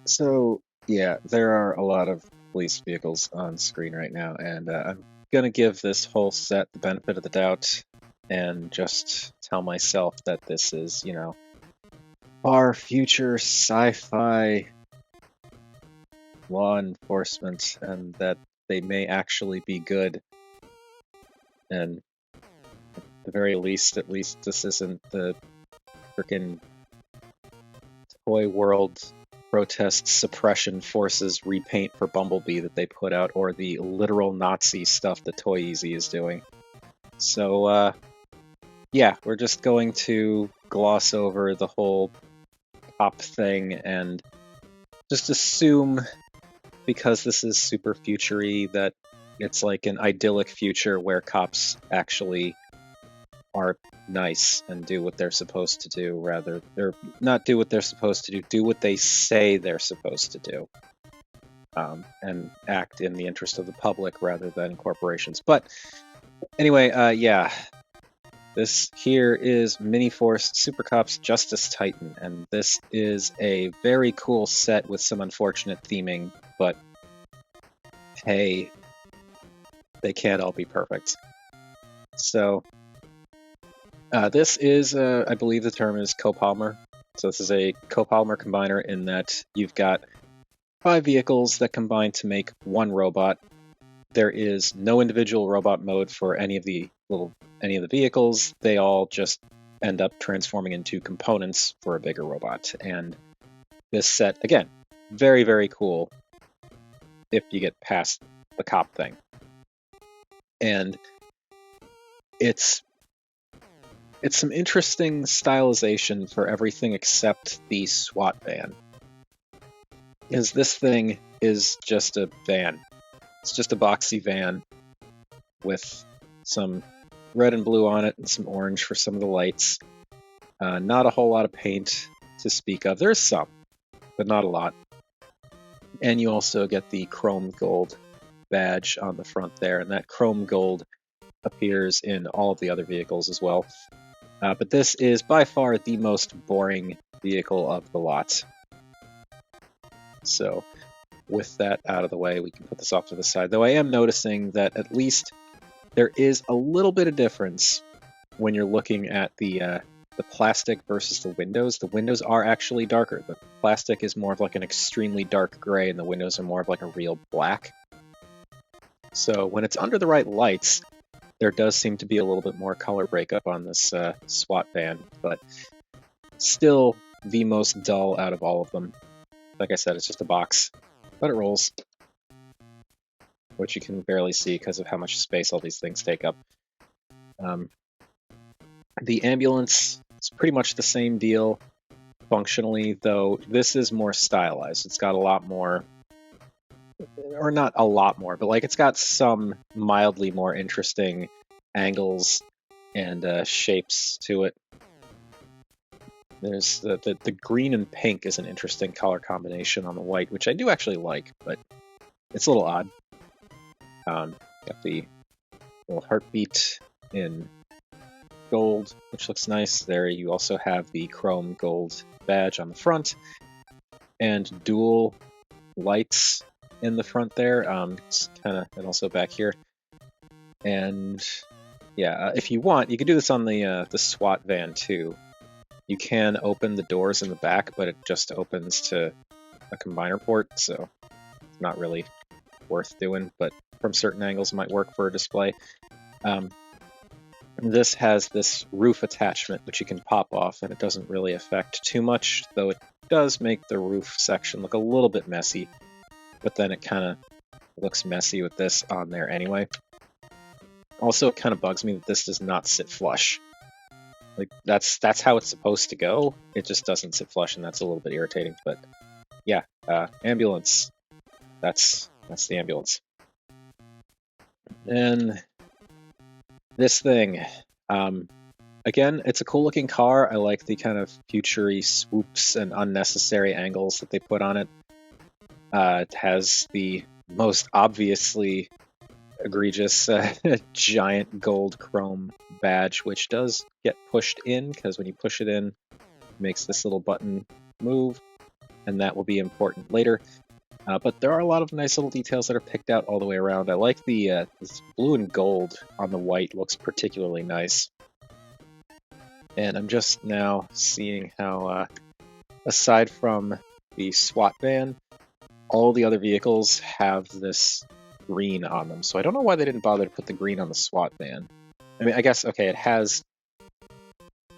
So, yeah, there are a lot of police vehicles on screen right now, and I'm gonna give this whole set the benefit of the doubt and just tell myself that this is, far future sci-fi law enforcement and that they may actually be good. And at the very least, at least this isn't the freaking toy world protest suppression forces repaint for Bumblebee that they put out, or the literal Nazi stuff that Toy Easy is doing. So, yeah, we're just going to gloss over the whole cop thing and just assume, because this is super future-y, that it's like an idyllic future where cops actually are nice and do what they're supposed to do, rather, or not do what they're supposed to do what they say they're supposed to do, and act in the interest of the public rather than corporations. But anyway, yeah, this here is Miniforce Supercops Justice Titan, and this is a very cool set with some unfortunate theming, but hey, they can't all be perfect. So, this is, I believe the term is copolymer. So this is a copolymer combiner in that you've got 5 vehicles that combine to make one robot. There is no individual robot mode for any of the vehicles. They all just end up transforming into components for a bigger robot. And this set, again, very, very cool if you get past the cop thing. And it's some interesting stylization for everything except the SWAT van. Because this thing is just a van. It's just a boxy van with some red and blue on it and some orange for some of the lights. Not a whole lot of paint to speak of. There's some, but not a lot. And you also get the chrome gold badge on the front there, and that chrome gold appears in all of the other vehicles as well. But this is by far the most boring vehicle of the lot. So with that out of the way, we can put this off to the side. Though I am noticing that at least there is a little bit of difference when you're looking at the plastic versus the windows. The windows are actually darker. The plastic is more of like an extremely dark gray, and the windows are more of like a real black. So when it's under the right lights, there does seem to be a little bit more color breakup on this SWAT van, but still the most dull out of all of them. Like I said, it's just a box, but it rolls, which you can barely see because of how much space all these things take up. The ambulance is pretty much the same deal functionally, though this is more stylized. It's got a lot more, or not a lot more, but like it's got some mildly more interesting angles and shapes to it. There's the green and pink is an interesting color combination on the white, which I do actually like, but it's a little odd. Got the little heartbeat in gold, which looks nice. There you also have the chrome gold badge on the front, and dual lights in the front there, it's kind of, and also back here. And yeah, if you want, you could do this on the SWAT van too. You can open the doors in the back, but it just opens to a combiner port, so it's not really worth doing, but from certain angles might work for a display. This has this roof attachment, which you can pop off, and it doesn't really affect too much, though it does make the roof section look a little bit messy, but then it kind of looks messy with this on there anyway. Also, it kind of bugs me that this does not sit flush. Like, that's how it's supposed to go. It just doesn't sit flush, and that's a little bit irritating, but yeah, ambulance. That's the ambulance. And this thing, again, it's a cool looking car. I like the kind of future-y swoops and unnecessary angles that they put on it. It has the most obviously egregious giant gold chrome badge, which does get pushed in, because when you push it in, it makes this little button move. and that will be important later. But there are a lot of nice little details that are picked out all the way around. I like the this blue and gold on the white looks particularly nice. And I'm just now seeing how, aside from the SWAT van, all the other vehicles have this green on them. So I don't know why they didn't bother to put the green on the SWAT van. I mean, I guess, okay, it has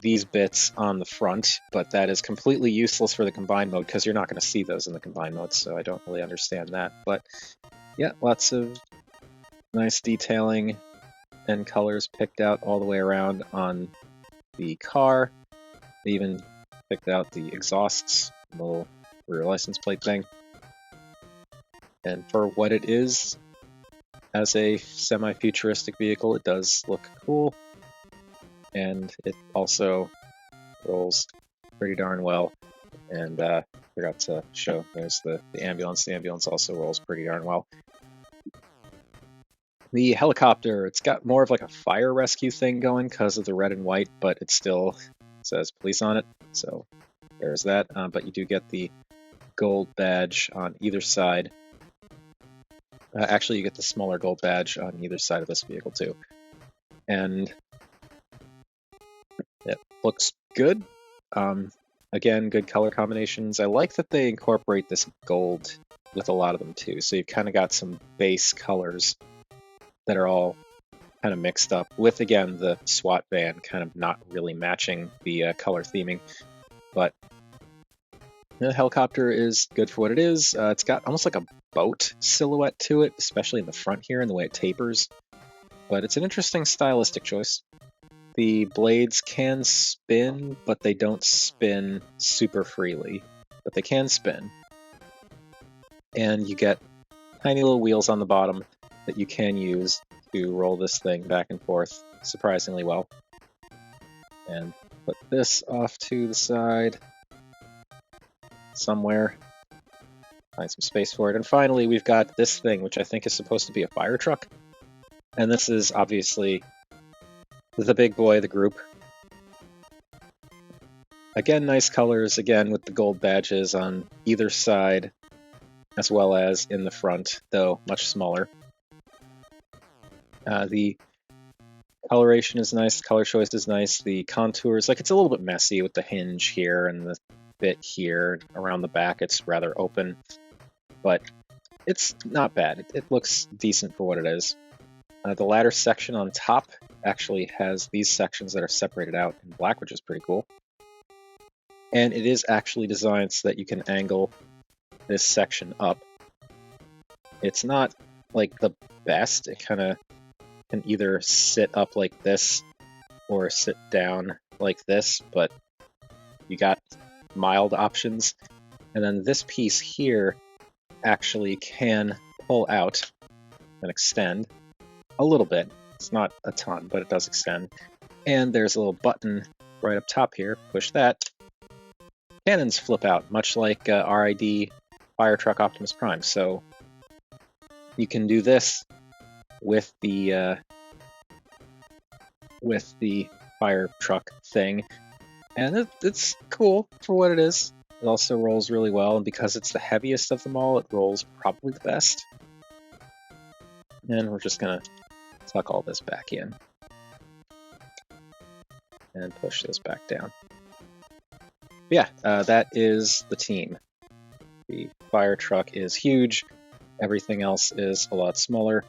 these bits on the front, but that is completely useless for the combined mode because you're not going to see those in the combined mode, so I don't really understand that. But yeah, lots of nice detailing and colors picked out all the way around on the car. They even picked out the exhausts, the little rear license plate thing. And for what it is, as a semi-futuristic vehicle, it does look cool. And it also rolls pretty darn well. And forgot to show, there's the ambulance. The ambulance also rolls pretty darn well. The helicopter, it's got more of like a fire rescue thing going because of the red and white, but it still says police on it. So there's that. But you do get the gold badge on either side. Actually, you get the smaller gold badge on either side of this vehicle too. And it looks good. Again, good color combinations. I like that they incorporate this gold with a lot of them too. So you've kind of got some base colors that are all kind of mixed up with, again, the SWAT van kind of not really matching the color theming. But the helicopter is good for what it is. It's got almost like a boat silhouette to it, especially in the front here and the way it tapers. But it's an interesting stylistic choice. The blades can spin, but they don't spin super freely. But they can spin. And you get tiny little wheels on the bottom that you can use to roll this thing back and forth surprisingly well. And put this off to the side somewhere. Find some space for it. And finally, we've got this thing, which I think is supposed to be a fire truck. And this is obviously the big boy of the group. Again, nice colors, again with the gold badges on either side, as well as in the front, though much smaller. The coloration is nice, the color choice is nice, the contours, like it's a little bit messy with the hinge here and the bit here. Around the back it's rather open, but it's not bad. It looks decent for what it is. The ladder section on top actually has these sections that are separated out in black, which is pretty cool. And it is actually designed so that you can angle this section up. It's not like the best. It kind of can either sit up like this or sit down like this, but you got mild options. And then this piece here actually can pull out and extend a little bit. It's not a ton, but it does extend. And there's a little button right up top here. Push that. Cannons flip out, much like RID Firetruck Optimus Prime. So you can do this with the fire truck thing, and it's cool for what it is. It also rolls really well, and because it's the heaviest of them all, it rolls probably the best. And we're just gonna tuck all this back in and push this back down. Yeah, that is the team. The fire truck is huge. Everything else is a lot smaller,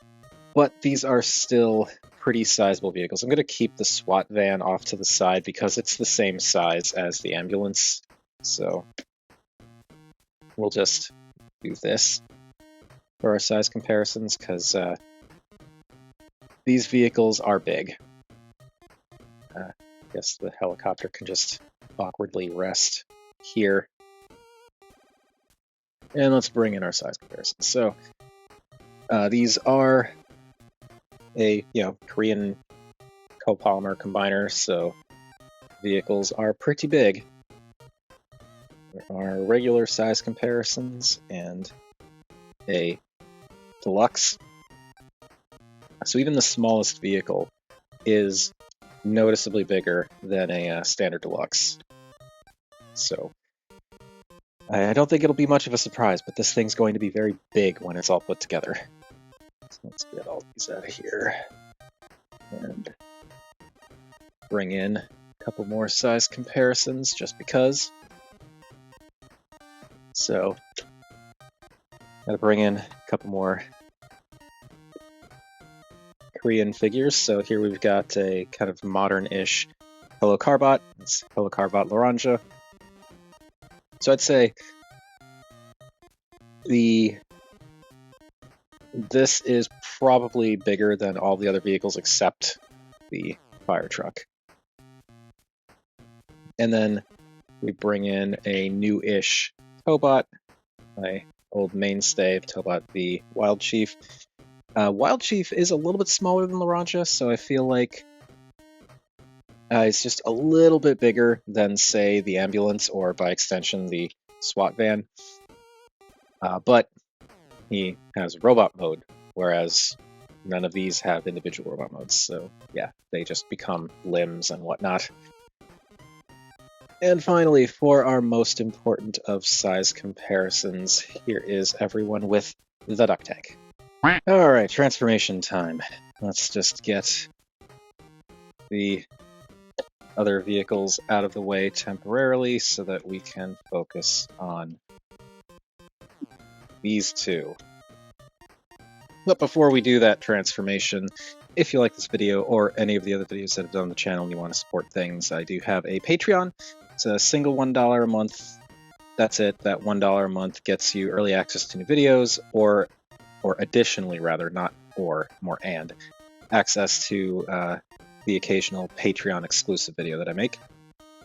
but these are still pretty sizable vehicles. I'm going to keep the SWAT van off to the side because it's the same size as the ambulance. So we'll just do this for our size comparisons because these vehicles are big. I guess the helicopter can just awkwardly rest here. And let's bring in our size comparisons. So these are a Korean copolymer combiner, so vehicles are pretty big. There are regular size comparisons and a deluxe. So even the smallest vehicle is noticeably bigger than a standard deluxe. So I don't think it'll be much of a surprise, but this thing's going to be very big when it's all put together. So let's get all these out of here and bring in a couple more size comparisons just because. So, gotta bring in a couple more Korean figures. So here we've got a kind of modern-ish Hello Carbot. It's Hello Carbot Laranja. So I'd say this is probably bigger than all the other vehicles except the Firetruck. And then we bring in a new-ish Tobot, my old mainstay of Tobot, the Wild Chief. Wild Chief is a little bit smaller than Laranja, so I feel like it's just a little bit bigger than, say, the ambulance or, by extension, the SWAT van. But he has robot mode, whereas none of these have individual robot modes. So, yeah, they just become limbs and whatnot. And finally, for our most important of size comparisons, here is everyone with the duck tag. Alright, transformation time. Let's just get the other vehicles out of the way temporarily so that we can focus on these two. But before we do that transformation, if you like this video or any of the other videos that I've done on the channel and you want to support things, I do have a Patreon. It's a single $1 a month. That's it. That $1 a month gets you early access to new videos, or additionally, rather, not or, more and, access to the occasional Patreon exclusive video that I make.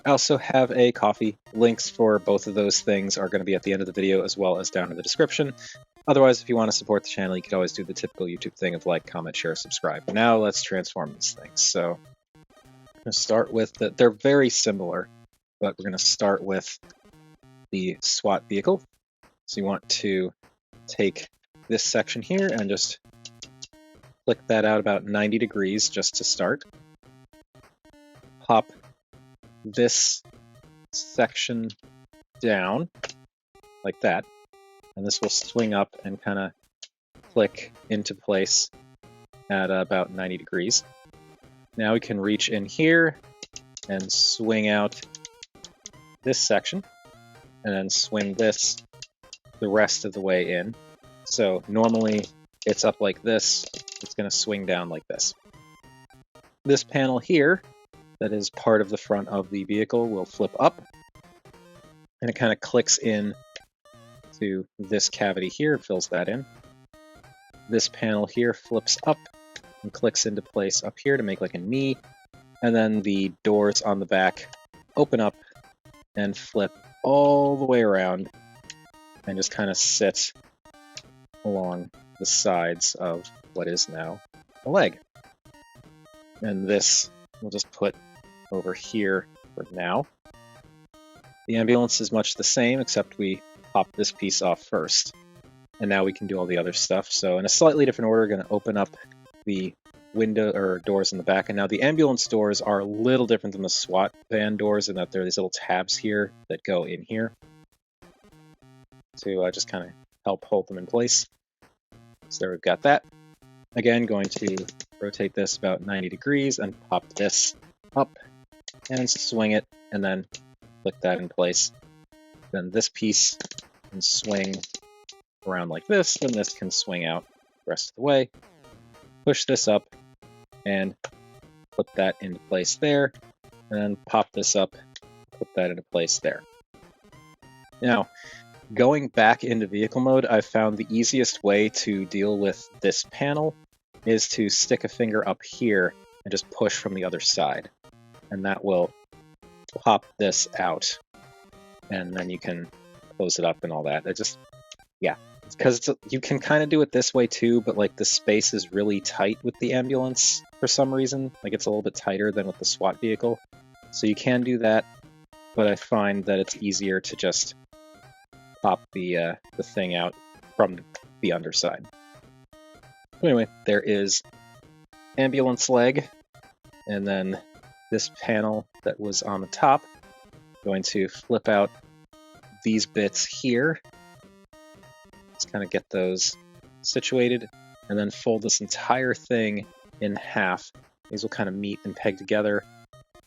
I also have a coffee. Links for both of those things are going to be at the end of the video as well as down in the description. Otherwise, if you want to support the channel, you could always do the typical YouTube thing of like, comment, share, subscribe. Now let's transform these things. So I'm going to start with they're very similar, but we're going to start with the SWAT vehicle. So you want to take this section here and just flick that out about 90 degrees just to start. Pop this section down like that, and this will swing up and kind of click into place at about 90 degrees. Now we can reach in here and swing out this section and then swing this the rest of the way in. So normally it's up like this, it's going to swing down like this. This panel here that is part of the front of the vehicle will flip up, and it kind of clicks in to this cavity here, fills that in. This panel here flips up and clicks into place up here to make like a knee, and then the doors on the back open up and flip all the way around and just kind of sit along the sides of what is now a leg. And this we'll just put over here for now. The ambulance is much the same, except we pop this piece off first. And now we can do all the other stuff. So in a slightly different order, we're going to open up the window or doors in the back. And now the ambulance doors are a little different than the SWAT van doors in that there are these little tabs here that go in here to just kind of help hold them in place. So there we've got that. Again, going to rotate this about 90 degrees and pop this up and swing it, and then click that in place. Then this piece can swing around like this, then this can swing out the rest of the way. Push this up and put that into place there, and then pop this up, put that into place there. Now, going back into vehicle mode, I've found the easiest way to deal with this panel is to stick a finger up here and just push from the other side. And that will pop this out. And then you can close it up and all that. It just, yeah. Because you can kind of do it this way too, but like the space is really tight with the ambulance for some reason. Like it's a little bit tighter than with the SWAT vehicle. So you can do that, but I find that it's easier to just pop the thing out from the underside. Anyway, there is ambulance leg, and then this panel that was on the top, going to flip out these bits here. Let's kind of get those situated, and then fold this entire thing in half. These will kind of meet and peg together,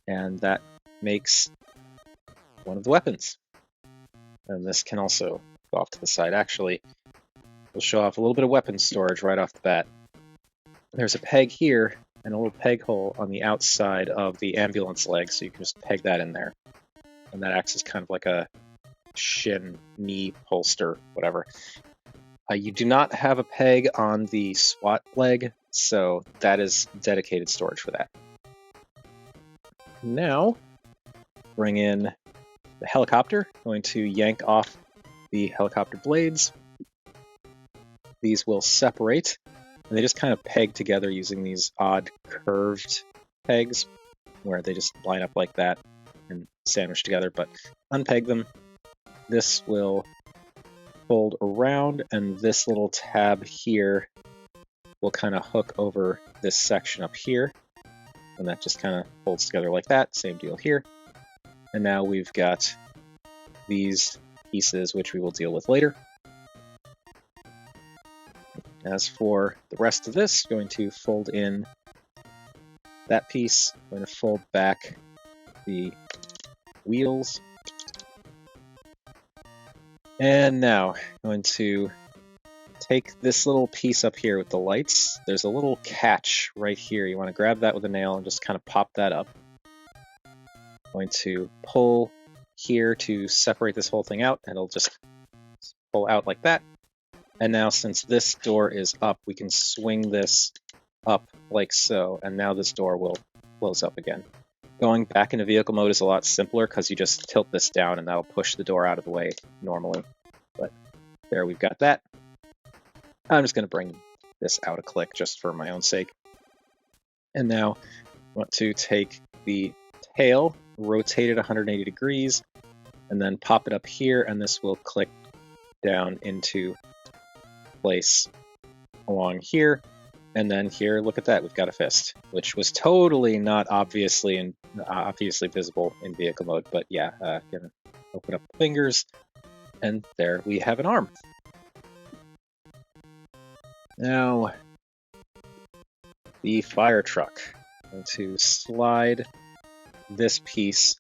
and that makes one of the weapons. And this can also go off to the side. Actually, we'll show off a little bit of weapon storage right off the bat. There's a peg here and a little peg hole on the outside of the ambulance leg, so you can just peg that in there. And that acts as kind of like a shin, knee holster, whatever. You do not have a peg on the SWAT leg, so that is dedicated storage for that. Now, bring in the helicopter. Going to yank off the helicopter blades. These will separate, and they just kind of peg together using these odd curved pegs, where they just line up like that and sandwich together, but unpeg them. This will fold around, and this little tab here will kind of hook over this section up here, and that just kind of folds together like that. Same deal here. And now we've got these pieces, which we will deal with later. As for the rest of this, going to fold in that piece, going to fold back the wheels. And now, going to take this little piece up here with the lights. There's a little catch right here. You want to grab that with a nail and just kind of pop that up. Going to pull here to separate this whole thing out, and it'll just pull out like that. And now, since this door is up, we can swing this up like so, and now this door will close up again. Going back into vehicle mode is a lot simpler because you just tilt this down and that'll push the door out of the way normally. But there, we've got that. I'm just going to bring this out a click just for my own sake. And now I want to take the tail, rotate it 180 degrees, and then pop it up here, and this will click down into place along here. And then here, look at that, we've got a fist, which was totally not obviously visible in vehicle mode. But yeah, gonna open up the fingers, and there we have an arm. Now, the Firetruck. I'm going to slide this piece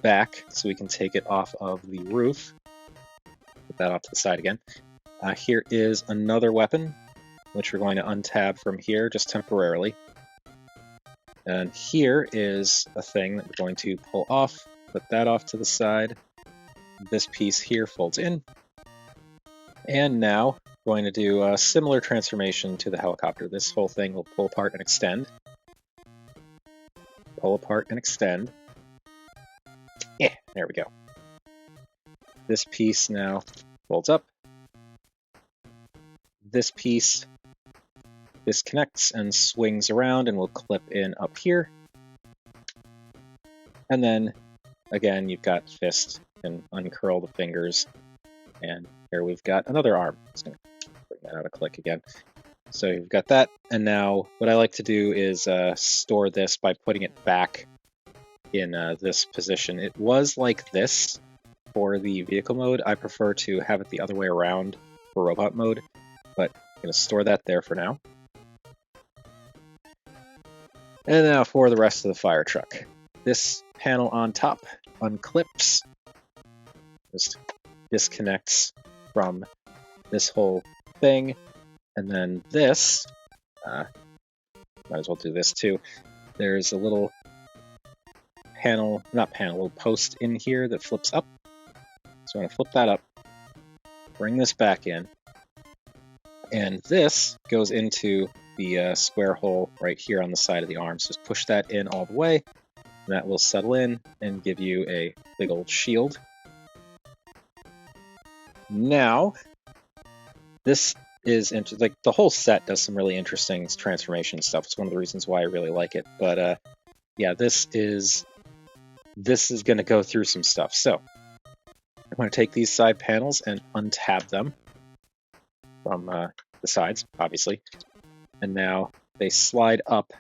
back so we can take it off of the roof. Put that off to the side again. Here is another weapon, which we're going to untab from here just temporarily. And here is a thing that we're going to pull off, put that off to the side. This piece here folds in. And now we're going to do a similar transformation to the helicopter. This whole thing will pull apart and extend. Pull apart and extend. Yeah, there we go. This piece now folds up. This piece disconnects and swings around and will clip in up here. And then, again, you've got fist and uncurl the fingers. And here we've got another arm. Just going to bring that out a click again. So you've got that. And now what I like to do is store this by putting it back in this position. It was like this for the vehicle mode. I prefer to have it the other way around for robot mode, but I'm going to store that there for now. And now for the rest of the Firetruck. This panel on top unclips, just disconnects from this whole thing. And then this, might as well do this too. There's a little little post in here that flips up. So I'm going to flip that up, bring this back in, and this goes into the square hole right here on the side of the arm. So just push that in all the way, and that will settle in and give you a big old shield. Now, this is like the whole set does some really interesting transformation stuff. It's one of the reasons why I really like it. But yeah, this is going to go through some stuff. So I'm going to take these side panels and untab them from the sides, obviously. And now they slide up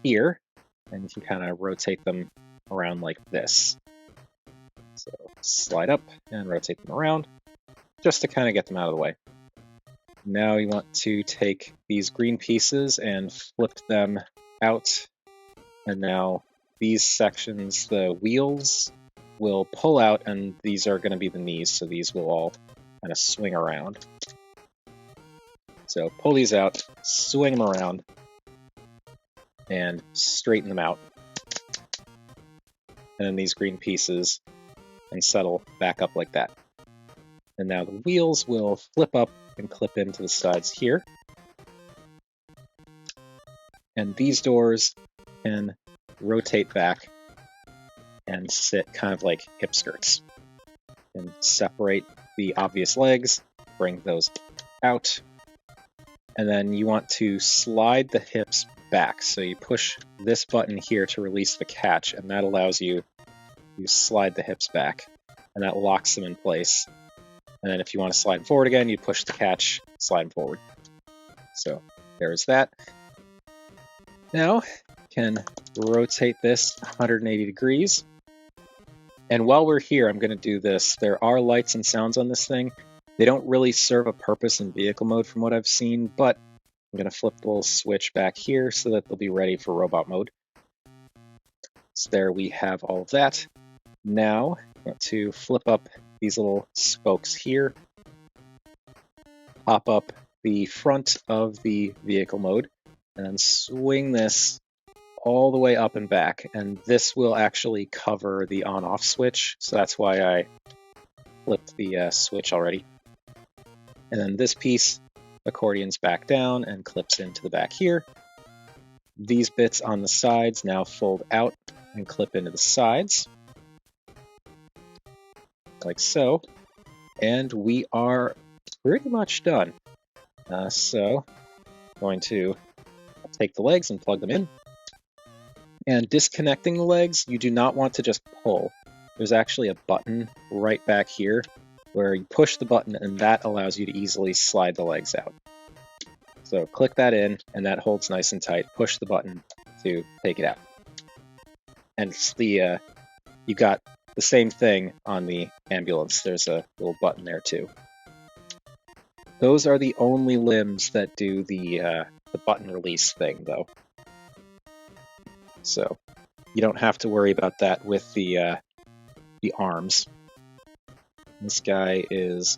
here, and you can kind of rotate them around like this. So slide up and rotate them around just to kind of get them out of the way. Now you want to take these green pieces and flip them out. And now these sections, the wheels, will pull out, and these are going to be the knees, so these will all kind of swing around. So pull these out, swing them around, and straighten them out. And then these green pieces and settle back up like that. And now the wheels will flip up and clip into the sides here. And these doors can rotate back and sit kind of like hip skirts. And separate the obvious legs, bring those out. And then you want to slide the hips back. So you push this button here to release the catch, and that allows you to slide the hips back, and that locks them in place. And then if you want to slide them forward again, you push the catch, slide them forward. So there's that. Now you can rotate this 180 degrees. And while we're here, I'm going to do this. There are lights and sounds on this thing. They don't really serve a purpose in vehicle mode from what I've seen, but I'm going to flip the little switch back here so that they'll be ready for robot mode. So there we have all of that. Now I want to flip up these little spokes here, pop up the front of the vehicle mode, and then swing this all the way up and back. And this will actually cover the on-off switch, so that's why I flipped the switch already. And then this piece accordions back down and clips into the back here. These bits on the sides now fold out and clip into the sides, like so. And we are pretty much done. So I'm going to take the legs and plug them in. And disconnecting the legs, you do not want to just pull. There's actually a button right back here where you push the button, and that allows you to easily slide the legs out. So click that in, and that holds nice and tight. Push the button to take it out. And it's the you got the same thing on the ambulance. There's a little button there too. Those are the only limbs that do the button release thing, though. So you don't have to worry about that with the arms. This guy he's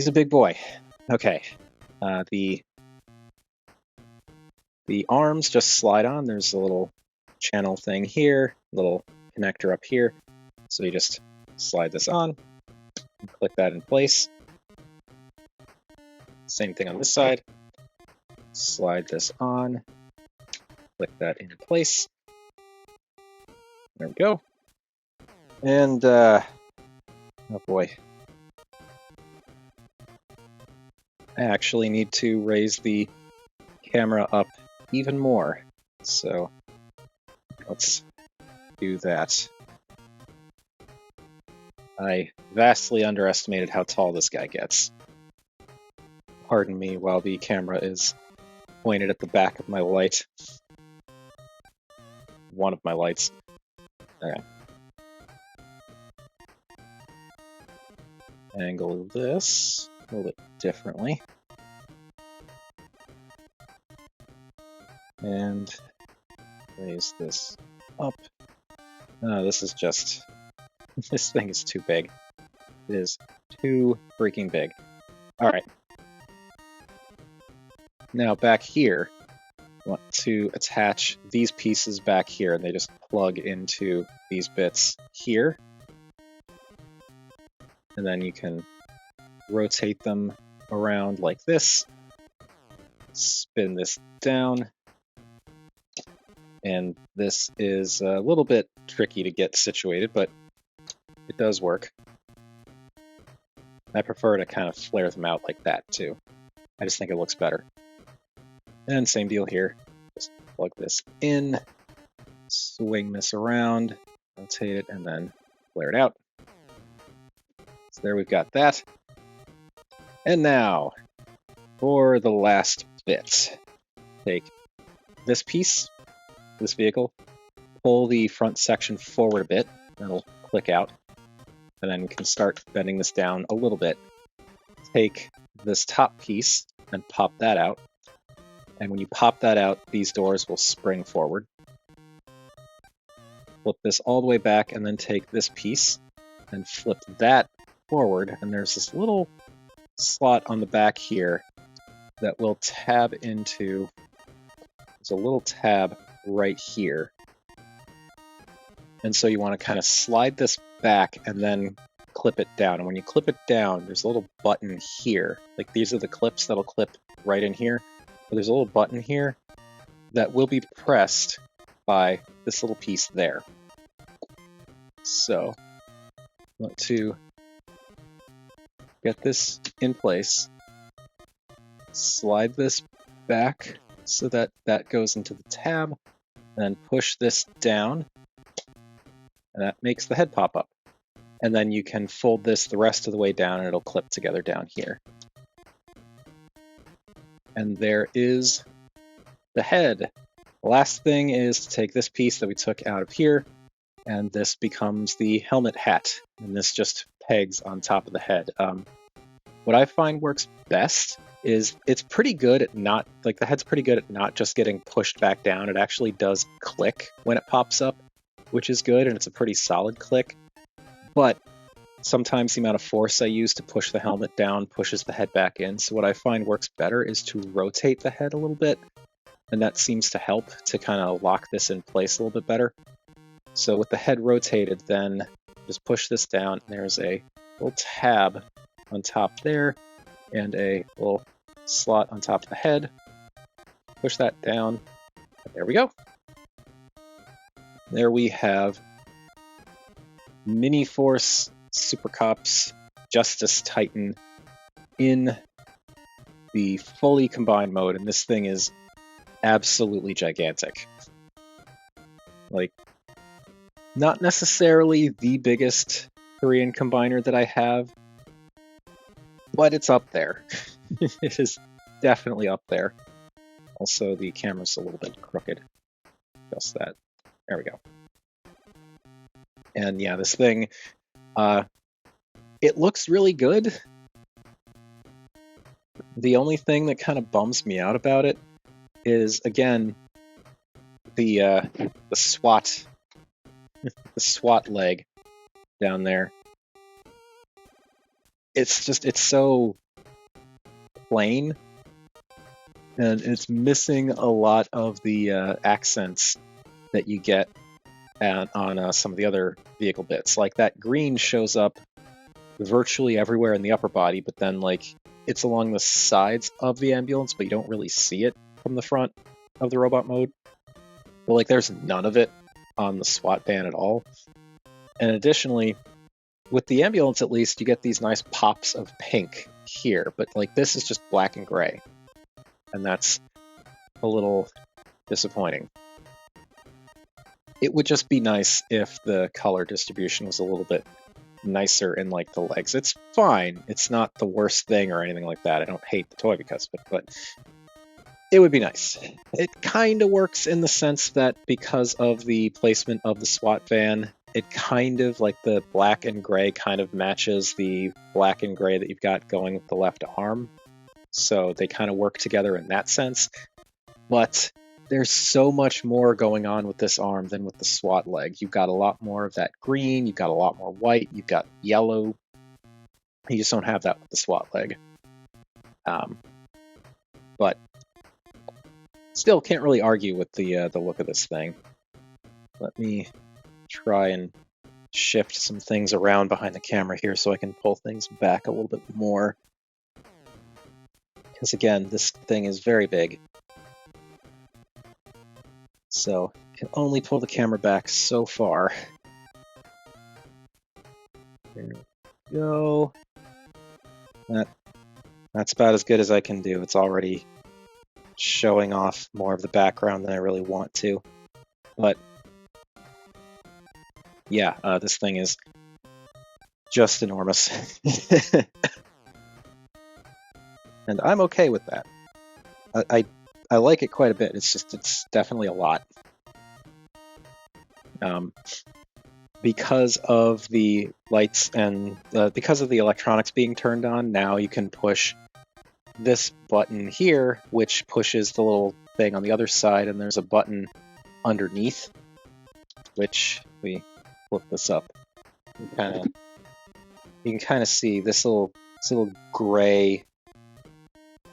a big boy. Okay, the arms just slide on. There's a little channel thing here, little connector up here. So you just slide this on, and click that in place. Same thing on this side. Slide this on, click that in place. There we go. And oh boy, I actually need to raise the camera up even more. So let's do that. I vastly underestimated how tall this guy gets. Pardon me while the camera is pointed at the back of my light. One of my lights. Okay. Angle this a little bit differently. And raise this up. No, this is just... this thing is too big. It is too freaking big. Alright. Now back here, I want to attach these pieces back here, and they just plug into these bits here. And then you can rotate them around like this. Spin this down. And this is a little bit tricky to get situated, but it does work. I prefer to kind of flare them out like that too. I just think it looks better. And same deal here. Just plug this in, swing this around, rotate it, and then flare it out. So there we've got that. And now, for the last bit. Take this piece, this vehicle, pull the front section forward a bit. That'll click out. And then we can start bending this down a little bit. Take this top piece and pop that out. And when you pop that out, these doors will spring forward. Flip this all the way back and then take this piece and flip that forward. And there's this little slot on the back here that will tab into, there's a little tab right here. And so you want to kind of slide this back and then clip it down. And when you clip it down, there's a little button here. Like these are the clips that'll clip right in here. But there's a little button here that will be pressed by this little piece there. So I want to get this in place, slide this back so that that goes into the tab, and then push this down, and that makes the head pop up. And then you can fold this the rest of the way down and it'll clip together down here. And there is the head. The last thing is to take this piece that we took out of here, and this becomes the helmet hat, and this just pegs on top of the head. What I find works best is it's pretty good at not, like the head's pretty good at not just getting pushed back down. It actually does click when it pops up, which is good, and it's a pretty solid click. But sometimes the amount of force I use to push the helmet down pushes the head back in. So what I find works better is to rotate the head a little bit, and that seems to help to kind of lock this in place a little bit better. So with the head rotated, then just push this down, and there's a little tab on top there, and a little slot on top of the head. Push that down, and there we go. There we have Miniforce Supercops Justice Titan in the fully combined mode, and this thing is absolutely gigantic. Like, not necessarily the biggest Korean combiner that I have, but it's up there. It is definitely up there. Also, the camera's a little bit crooked. Just that. There we go. And yeah, this thing, it looks really good. The only thing that kind of bums me out about it is, again, the SWAT, the SWAT leg down there. It's just, it's so plain, and it's missing a lot of the accents that you get on some of the other vehicle bits. Like that green shows up virtually everywhere in the upper body, but then like it's along the sides of the ambulance, but you don't really see it from the front of the robot mode. But like there's none of it on the SWAT van at all. And additionally, with the ambulance at least, you get these nice pops of pink here, but like this is just black and gray. And that's a little disappointing. It would just be nice if the color distribution was a little bit nicer in like the legs. It's fine. It's not the worst thing or anything like that. I don't hate the toy because of it, but it would be nice. It kind of works in the sense that because of the placement of the SWAT van, it kind of like the black and gray kind of matches the black and gray that you've got going with the left arm. So they kind of work together in that sense. But there's so much more going on with this arm than with the SWAT leg. You've got a lot more of that green, you've got a lot more white, you've got yellow. You just don't have that with the SWAT leg. But still can't really argue with the look of this thing. Let me try and shift some things around behind the camera here so I can pull things back a little bit more. Because again, this thing is very big. So I can only pull the camera back so far. There we go. That's about as good as I can do. It's already showing off more of the background than I really want to. But yeah, this thing is just enormous. And I'm okay with that. I like it quite a bit. It's definitely a lot. because of the lights and because of the electronics being turned on, now you can push this button here, which pushes the little thing on the other side, and there's a button underneath, which we flip this up. You can kind of see this little gray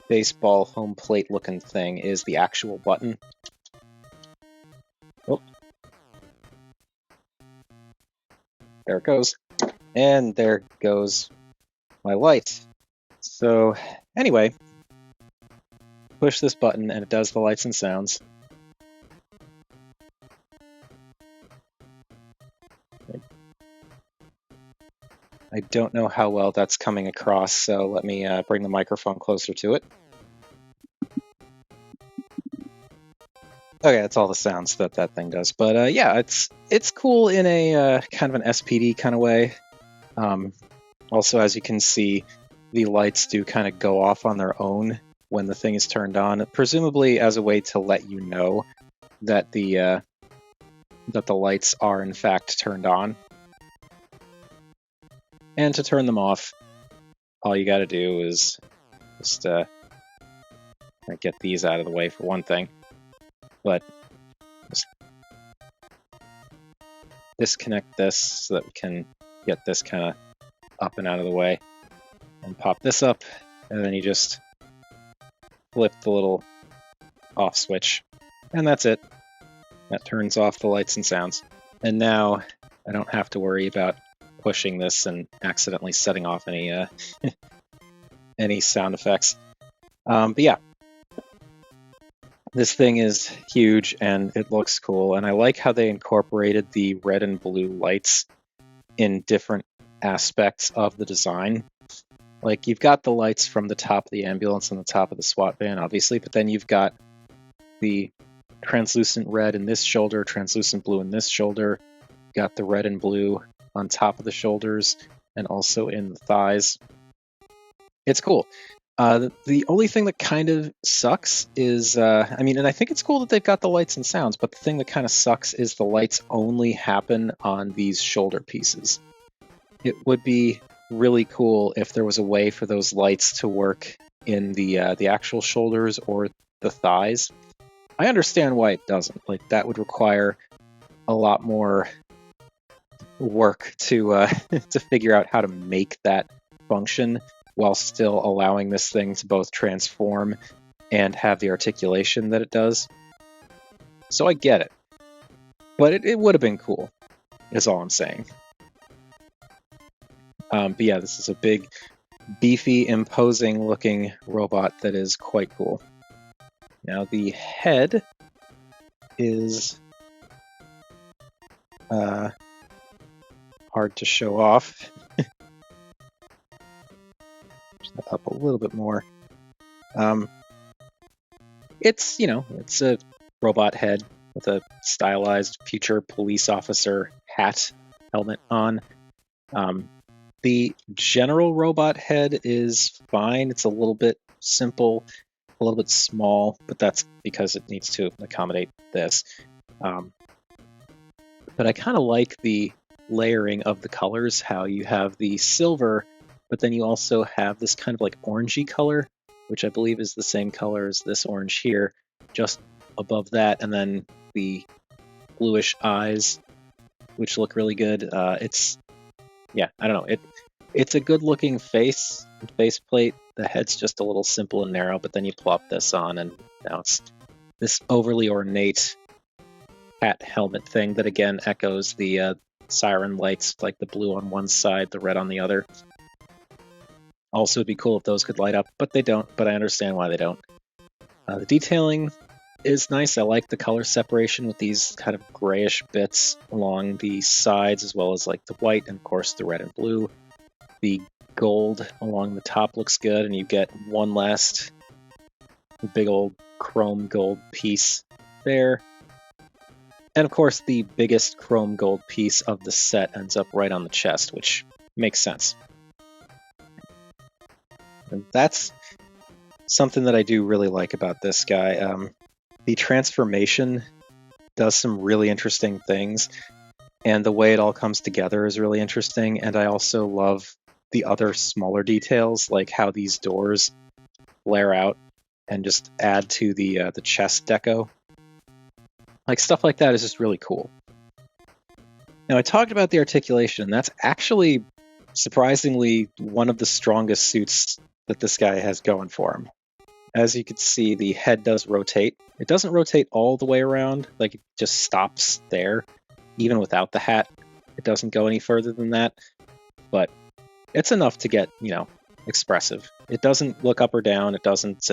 baseball home plate looking thing is the actual button. Oh. There it goes. And there goes my light. So anyway, push this button and it does the lights and sounds. I don't know how well that's coming across, so let me bring the microphone closer to it. Okay, that's all the sounds that thing does. But yeah, it's cool in a kind of an SPD kind of way. Also, as you can see, the lights do kind of go off on their own when the thing is turned on, presumably as a way to let you know that the lights are in fact turned on. And to turn them off, all you got to do is just get these out of the way for one thing. But just disconnect this so that we can get this kind of up and out of the way. And pop this up, and then you just flip the little off switch. And that's it. That turns off the lights and sounds. And now I don't have to worry about pushing this and accidentally setting off any any sound effects. But yeah, this thing is huge and it looks cool, and I like how they incorporated the red and blue lights in different aspects of the design. Like, you've got the lights from the top of the ambulance and the top of the SWAT van, obviously, but then you've got the translucent red in this shoulder, translucent blue in this shoulder. You've got the red and blue on top of the shoulders and also in the thighs. It's cool. The only thing that kind of sucks is, and I think it's cool that they've got the lights and sounds, but the thing that kind of sucks is the lights only happen on these shoulder pieces. It would be really cool if there was a way for those lights to work in the actual shoulders or the thighs. I understand why it doesn't. Like, that would require a lot more work to to figure out how to make that function while still allowing this thing to both transform and have the articulation that it does. So I get it. But it would have been cool, is all I'm saying. But yeah, this is a big, beefy, imposing-looking robot that is quite cool. Now, the head is hard to show off. Up a little bit more. It's a robot head with a stylized future police officer hat helmet on. The general robot head is fine. It's a little bit simple, a little bit small, but that's because it needs to accommodate this. But I kind of like the layering of the colors, how you have the silver, but then you also have this kind of like orangey color, which I believe is the same color as this orange here, just above that, and then the bluish eyes, which look really good. I don't know. It's a good looking faceplate. The head's just a little simple and narrow, but then you plop this on, and now it's this overly ornate hat helmet thing that again echoes the siren lights, like the blue on one side, the red on the other. Also, it'd be cool if those could light up, but they don't, but I understand why they don't. The detailing is nice. I like the color separation with these kind of grayish bits along the sides, as well as like the white and of course the red and blue. The gold along the top looks good, and you get one last big old chrome gold piece there. And of course the biggest chrome gold piece of the set ends up right on the chest, which makes sense. And that's something that I do really like about this guy. The transformation does some really interesting things. and the way it all comes together is really interesting. And I also love the other smaller details, like how these doors flare out and just add to the chest deco. Like stuff like that is just really cool. Now I talked about the articulation, and that's actually surprisingly one of the strongest suits that this guy has going for him. As you can see, the head does rotate. It doesn't rotate all the way around, like it just stops there. Even without the hat, it doesn't go any further than that. But it's enough to get, expressive. It doesn't look up or down. It doesn't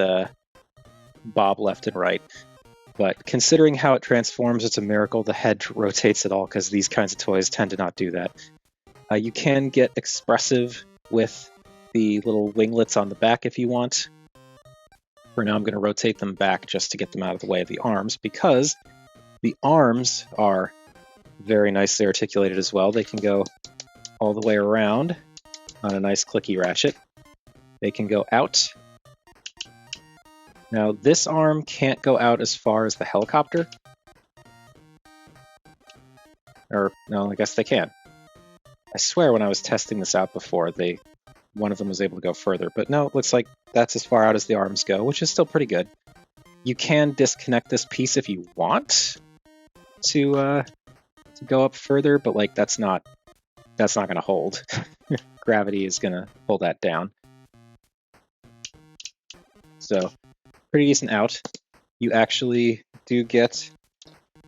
bob left and right. But considering how it transforms, it's a miracle the head rotates at all, because these kinds of toys tend to not do that. You can get expressive with the little winglets on the back if you want. For now, I'm going to rotate them back just to get them out of the way of the arms, because the arms are very nicely articulated as well. They can go all the way around on a nice clicky ratchet. They can go out. Now, this arm can't go out as far as the helicopter. Or, no, I guess they can. I swear when I was testing this out before, one of them was able to go further. But no, it looks like that's as far out as the arms go, which is still pretty good. You can disconnect this piece if you want to go up further, but like that's not going to hold. Gravity is going to pull that down. So, pretty decent out. You actually do get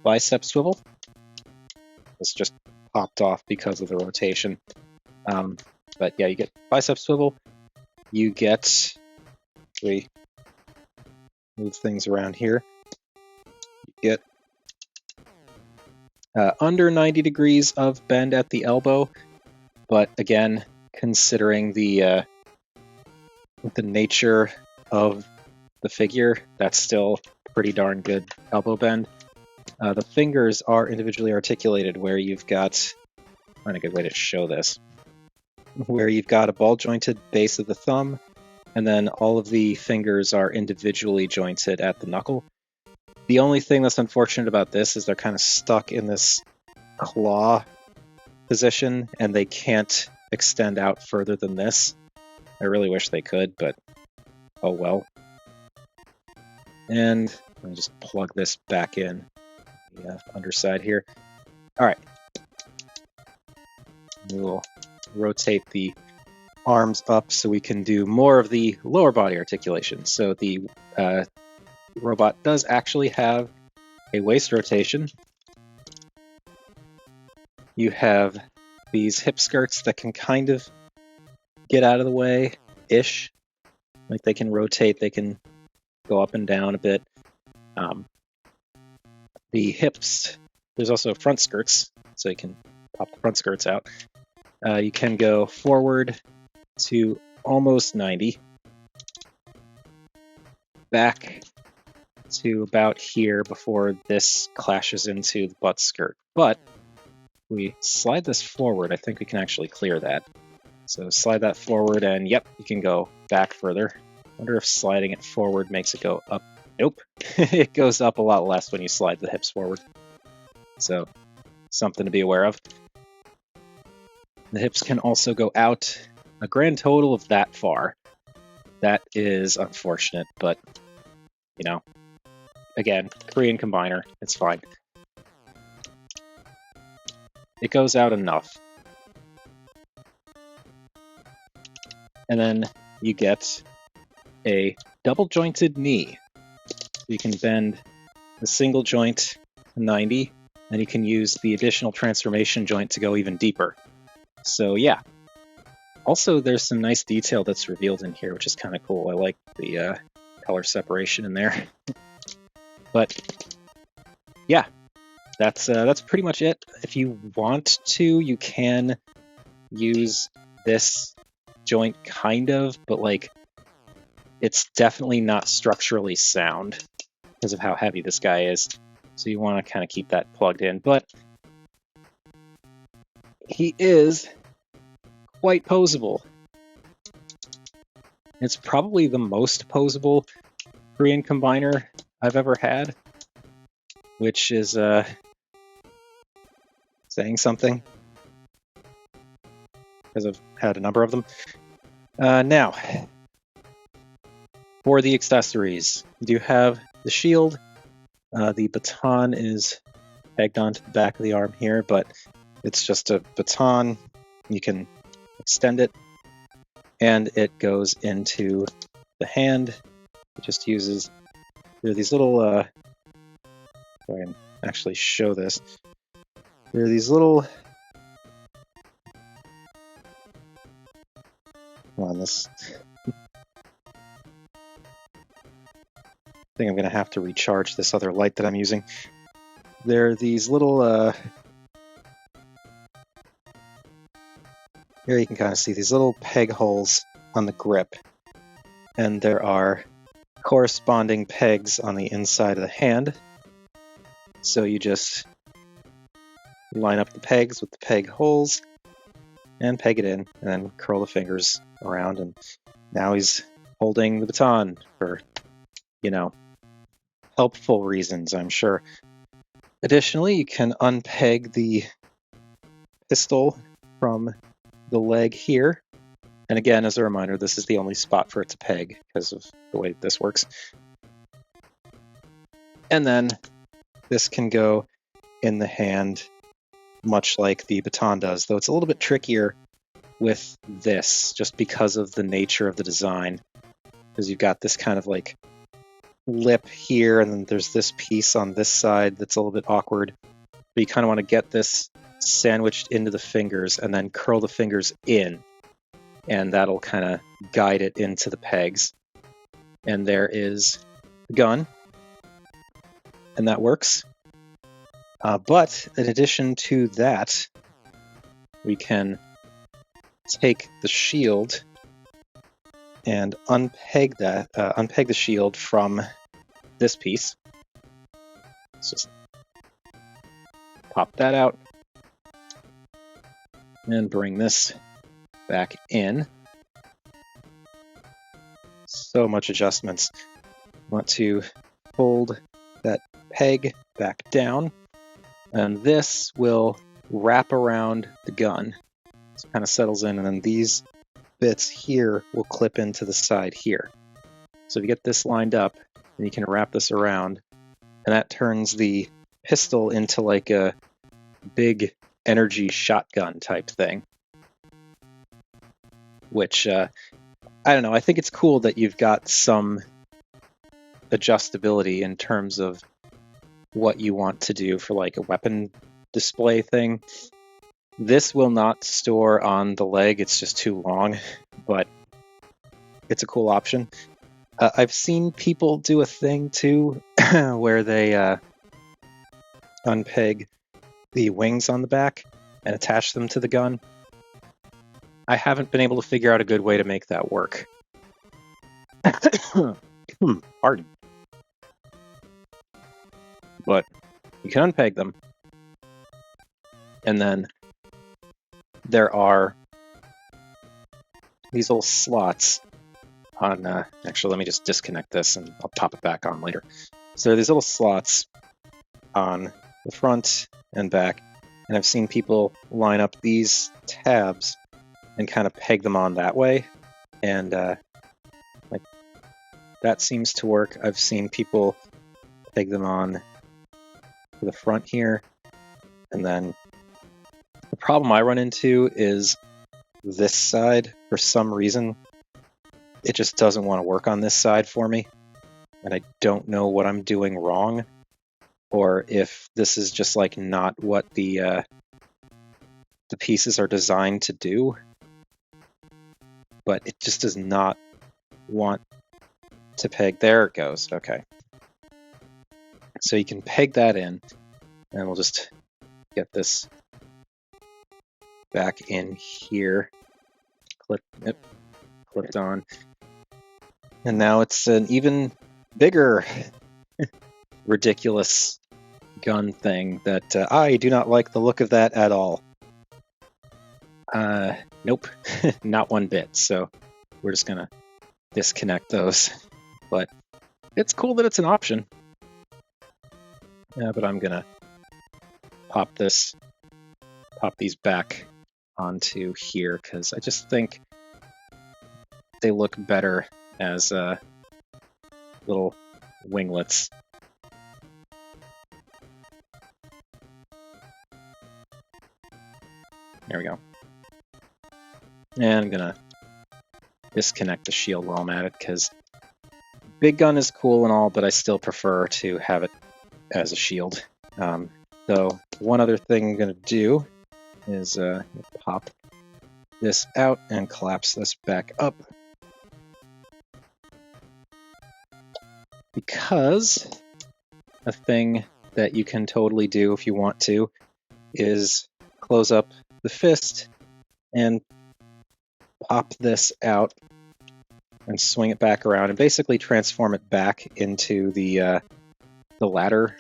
bicep swivel. It's just popped off because of the rotation. But yeah, you get bicep swivel. You get, we move things around here. You get under 90 degrees of bend at the elbow, but again, considering the nature of the figure, that's still pretty darn good elbow bend. The fingers are individually articulated, where you've got, I'll find a good way to show this, where you've got a ball jointed base of the thumb, and then all of the fingers are individually jointed at the knuckle. The only thing that's unfortunate about this is they're kind of stuck in this claw position, and they can't extend out further than this. I really wish they could, but oh well. And let me just plug this back in the underside here. All right. We will rotate the arms up so we can do more of the lower body articulation. So the robot does actually have a waist rotation. You have these hip skirts that can kind of get out of the way-ish. Like they can rotate, they can go up and down a bit. The hips, there's also front skirts, so you can pop the front skirts out. You can go forward to almost 90, back to about here before this clashes into the butt skirt. But we slide this forward, I think we can actually clear that. So slide that forward, and yep, you can go back further. Wonder if sliding it forward makes it go up. Nope. It goes up a lot less when you slide the hips forward. So, something to be aware of. The hips can also go out a grand total of that far. That is unfortunate, but, again, Korean combiner, it's fine. It goes out enough. And then you get a double jointed knee. You can bend the single joint to 90, and you can use the additional transformation joint to go even deeper. So yeah. Also, there's some nice detail that's revealed in here, which is kind of cool. I like the color separation in there. But yeah, that's pretty much it. If you want to, you can use this joint kind of, but like it's definitely not structurally sound because of how heavy this guy is. So you want to kind of keep that plugged in. But he is quite posable. It's probably the most posable Korean combiner I've ever had, which is it's saying something, because I've had a number of them. Now, for the accessories, you do have the shield. The baton is pegged onto the back of the arm here, but it's just a baton. You can extend it, and it goes into the hand. It just uses, there are these little, if I can actually show this, there are these little, come on, this, I think I'm going to have to recharge this other light that I'm using. There are these little, here you can kind of see these little peg holes on the grip, and there are corresponding pegs on the inside of the hand. So you just line up the pegs with the peg holes and peg it in, and then curl the fingers around, and now he's holding the baton for, you know, helpful reasons, I'm sure. Additionally, you can unpeg the pistol from the leg here. And again, as a reminder, this is the only spot for it to peg because of the way this works. And then this can go in the hand much like the baton does, though it's a little bit trickier with this just because of the nature of the design. Because you've got this kind of like lip here, and then there's this piece on this side that's a little bit awkward. But you kind of want to get this sandwiched into the fingers and then curl the fingers in, and that'll kind of guide it into the pegs. And there is the gun, and that works. But in addition to that, we can take the shield and unpeg the shield from this piece. Let's just pop that out and bring this back in. So much adjustments. Want to hold that peg back down, and this will wrap around the gun. So it kind of settles in, and then these bits here will clip into the side here. So if you get this lined up, then you can wrap this around, and that turns the pistol into like a big energy shotgun type thing. Which, I don't know, I think it's cool that you've got some adjustability in terms of what you want to do for like a weapon display thing. This will not store on the leg, it's just too long, but it's a cool option. I've seen people do a thing too where they unpeg the wings on the back and attach them to the gun. I haven't been able to figure out a good way to make that work. Pardon. But you can unpeg them. And then there are these little slots on... actually, let me just disconnect this and I'll pop it back on later. So there are these little slots on the front and back. And I've seen people line up these tabs and kind of peg them on that way, and like that seems to work. I've seen people peg them on to the front here, and then the problem I run into is this side. For some reason, it just doesn't want to work on this side for me, and I don't know what I'm doing wrong, or if this is just like not what the pieces are designed to do. But it just does not want to peg. There it goes. Okay. So you can peg that in, and we'll just get this back in here. Clipped on. And now it's an even bigger, ridiculous gun thing that I do not like the look of that at all. Nope, not one bit. So we're just gonna disconnect those. But it's cool that it's an option. Yeah, but I'm gonna pop this pop these back onto here because I just think they look better as little winglets. There we go. And I'm gonna disconnect the shield while I'm at it because big gun is cool and all, but I still prefer to have it as a shield. So one other thing I'm gonna do is pop this out and collapse this back up. Because a thing that you can totally do if you want to is close up the fist and pop this out and swing it back around and basically transform it back into the ladder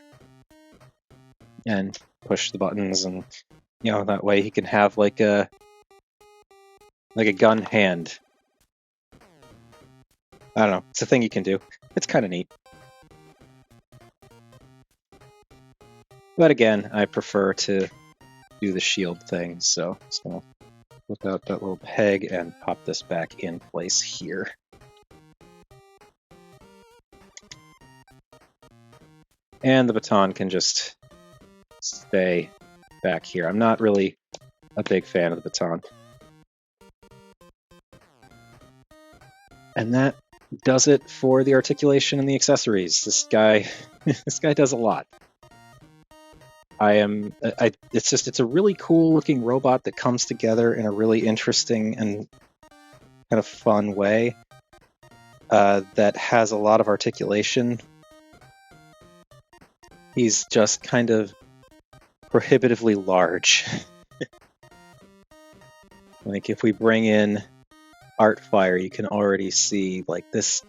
and push the buttons, and that way he can have like a gun hand. I don't know, it's a thing you can do. It's kind of neat. But again, I prefer to do the shield thing, so I'm just gonna flip out that little peg and pop this back in place here. And the baton can just stay back here. I'm not really a big fan of the baton. And that does it for the articulation and the accessories. This guy does a lot. It's a really cool looking robot that comes together in a really interesting and kind of fun way that has a lot of articulation. He's just kind of prohibitively large. Like if we bring in Artfire, you can already see like this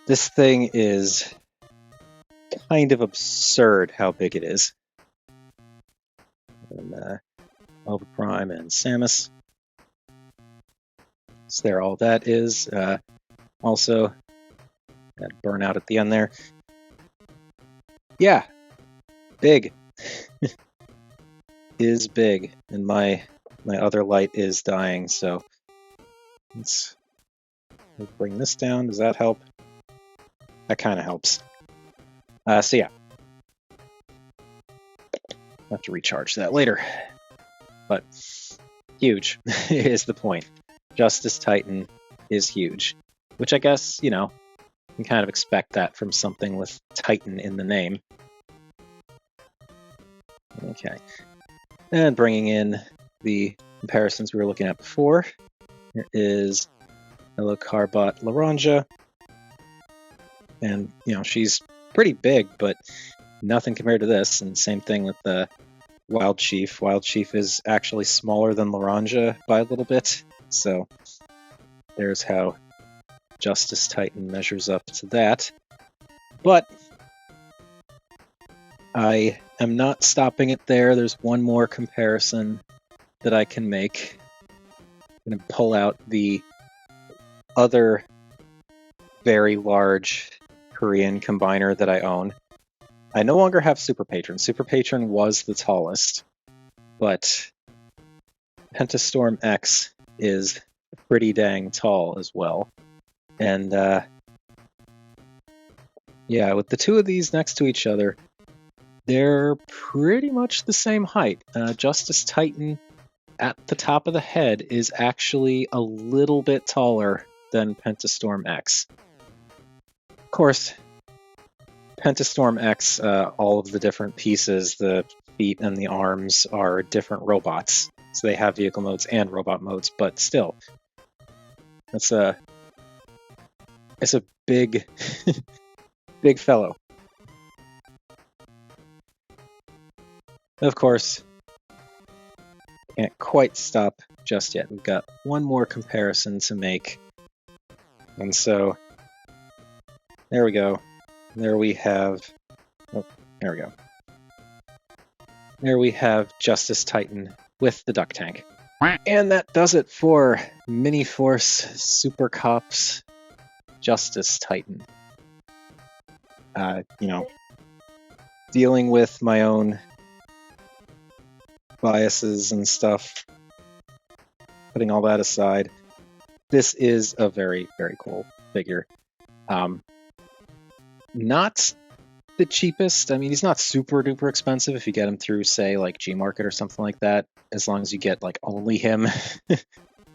thing is kind of absurd how big it is. And Alpha Prime and Samus. So there, all that is. Also, that burnout at the end there. Yeah, big. Is big, and my other light is dying, so let's bring this down. Does that help? That kind of helps. So yeah, I'll have to recharge that later. But huge is the point. Justice Titan is huge, which I guess, you can kind of expect that from something with Titan in the name. Okay. And bringing in the comparisons we were looking at before. Here is Hello Carbot Laranja. And, she's pretty big, but nothing compared to this. And same thing with the Wild Chief. Wild Chief is actually smaller than Laranja by a little bit. So there's how Justice Titan measures up to that. But I am not stopping it there. There's one more comparison that I can make. I'm going to pull out the other very large Korean combiner that I own. I no longer have Super Patron. Super Patron was the tallest, but Pentastorm X is pretty dang tall as well. And yeah, with the two of these next to each other, they're pretty much the same height. Justice Titan at the top of the head is actually a little bit taller than Pentastorm X. Of course, Pentastorm X, all of the different pieces, the feet and the arms, are different robots. So they have vehicle modes and robot modes, but still, it's a big, big fellow. Of course, can't quite stop just yet. We've got one more comparison to make. And so, there we go. There we have... Oh, there we go. There we have Justice Titan with the duck tank. And that does it for Miniforce Supercops Justice Titan. Dealing with my own biases and stuff, putting all that aside, this is a very, very cool figure. Not the cheapest. I mean, he's not super duper expensive if you get him through, say, like G Market or something like that, as long as you get like only him.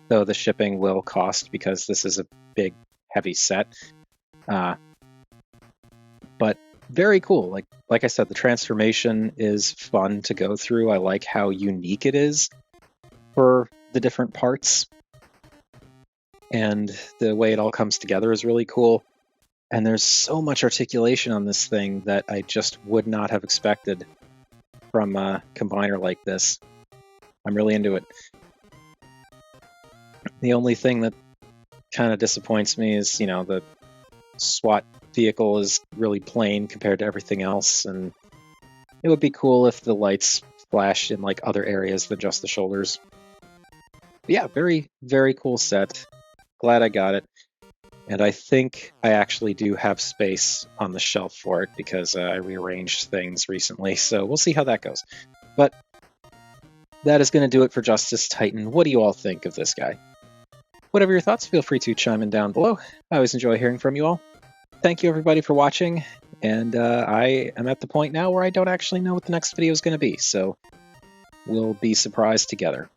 Though the shipping will cost because this is a big, heavy set. But very cool. Like I said, the transformation is fun to go through. I like how unique it is for the different parts. And the way it all comes together is really cool. And there's so much articulation on this thing that I just would not have expected from a combiner like this. I'm really into it. The only thing that kind of disappoints me is, you know, the SWAT vehicle is really plain compared to everything else, and it would be cool if the lights flashed in like other areas than just the shoulders. But yeah, very, very cool set. Glad I got it. And I think I actually do have space on the shelf for it because I rearranged things recently, so we'll see how that goes. But that is going to do it for Justice Titan. What do you all think of this guy? Whatever your thoughts, feel free to chime in down below. I always enjoy hearing from you all. Thank you everybody for watching, and I am at the point now where I don't actually know what the next video is going to be, so we'll be surprised together.